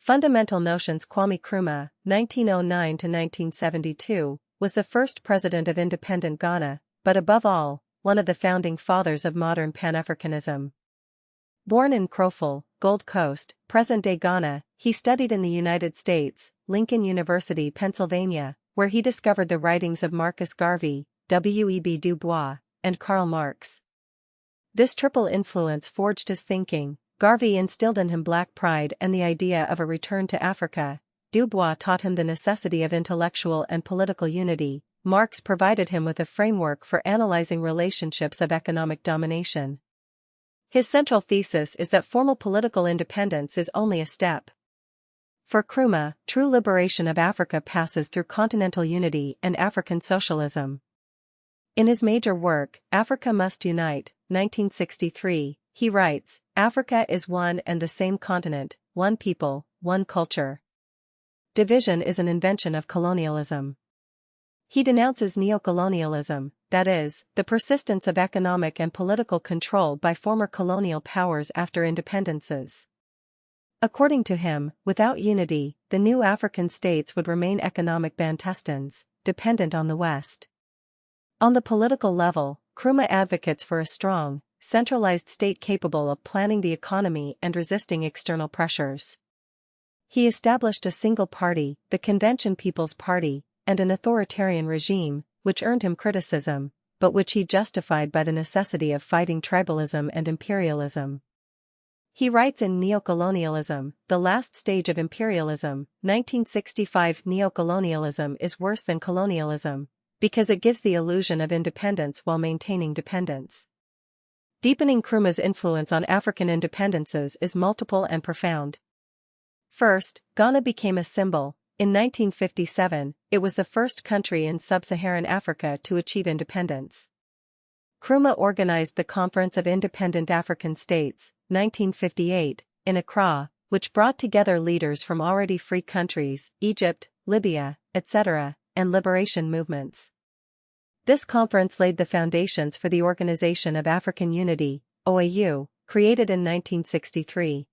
Fundamental Notions. Kwame Nkrumah, 1909 to 1972, was the first president of independent Ghana, but above all, one of the founding fathers of modern Pan-Africanism. Born in Nkrumah, Gold Coast, present-day Ghana, he studied in the United States, Lincoln University, Pennsylvania, where he discovered the writings of Marcus Garvey, W.E.B. Du Bois, and Karl Marx. This triple influence forged his thinking. Garvey instilled in him black pride and the idea of a return to Africa. Du Bois taught him the necessity of intellectual and political unity. Marx provided him with a framework for analyzing relationships of economic domination. His central thesis is that formal political independence is only a step. For Nkrumah, true liberation of Africa passes through continental unity and African socialism. In his major work, Africa Must Unite, 1963, he writes, "Africa is one and the same continent, one people, one culture. Division is an invention of colonialism." He denounces neocolonialism, that is, the persistence of economic and political control by former colonial powers after independences. According to him, without unity, the new African states would remain economic bantustans, dependent on the West. On the political level, Nkrumah advocates for a strong, centralized state capable of planning the economy and resisting external pressures. He established a single party, the Convention People's Party, and an authoritarian regime, which earned him criticism, but which he justified by the necessity of fighting tribalism and imperialism. He writes in Neocolonialism, the last stage of imperialism, 1965, neocolonialism is worse than colonialism, because it gives the illusion of independence while maintaining dependence. Deepening Nkrumah's influence on African independences is multiple and profound. First, Ghana became a symbol. In 1957, it was the first country in sub-Saharan Africa to achieve independence. Nkrumah organized the Conference of Independent African States, 1958, in Accra, which brought together leaders from already free countries, Egypt, Libya, etc., and liberation movements. This conference laid the foundations for the Organization of African Unity, OAU, created in 1963.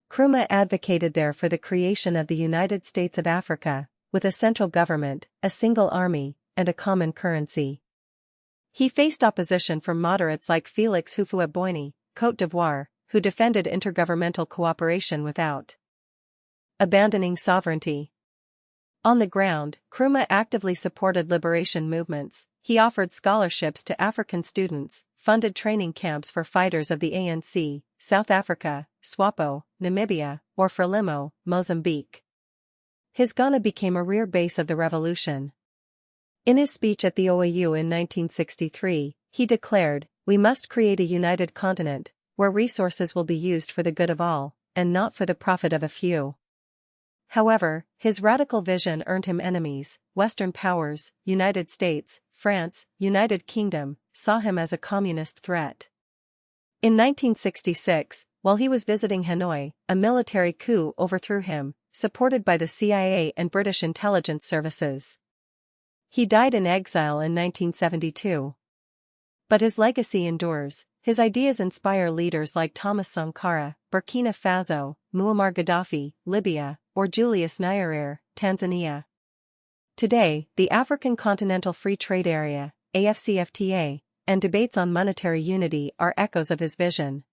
Nkrumah advocated there for the creation of the United States of Africa, with a central government, a single army, and a common currency. He faced opposition from moderates like Félix Houphouët-Boigny, Côte d'Ivoire, who defended intergovernmental cooperation without abandoning sovereignty. On the ground, Nkrumah actively supported liberation movements. He offered scholarships to African students, funded training camps for fighters of the ANC, South Africa, SWAPO, Namibia, or Frelimo, Mozambique. His Ghana became a rear base of the revolution. In his speech at the OAU in 1963, he declared, "We must create a united continent, where resources will be used for the good of all, and not for the profit of a few." However, his radical vision earned him enemies. Western powers, United States, France, United Kingdom, saw him as a communist threat. In 1966, while he was visiting Hanoi, a military coup overthrew him, supported by the CIA and British intelligence services. He died in exile in 1972. But his legacy endures. His ideas inspire leaders like Thomas Sankara, Burkina Faso, Muammar Gaddafi, Libya, or Julius Nyerere, Tanzania. Today, the African Continental Free Trade Area, AfCFTA, and debates on monetary unity are echoes of his vision.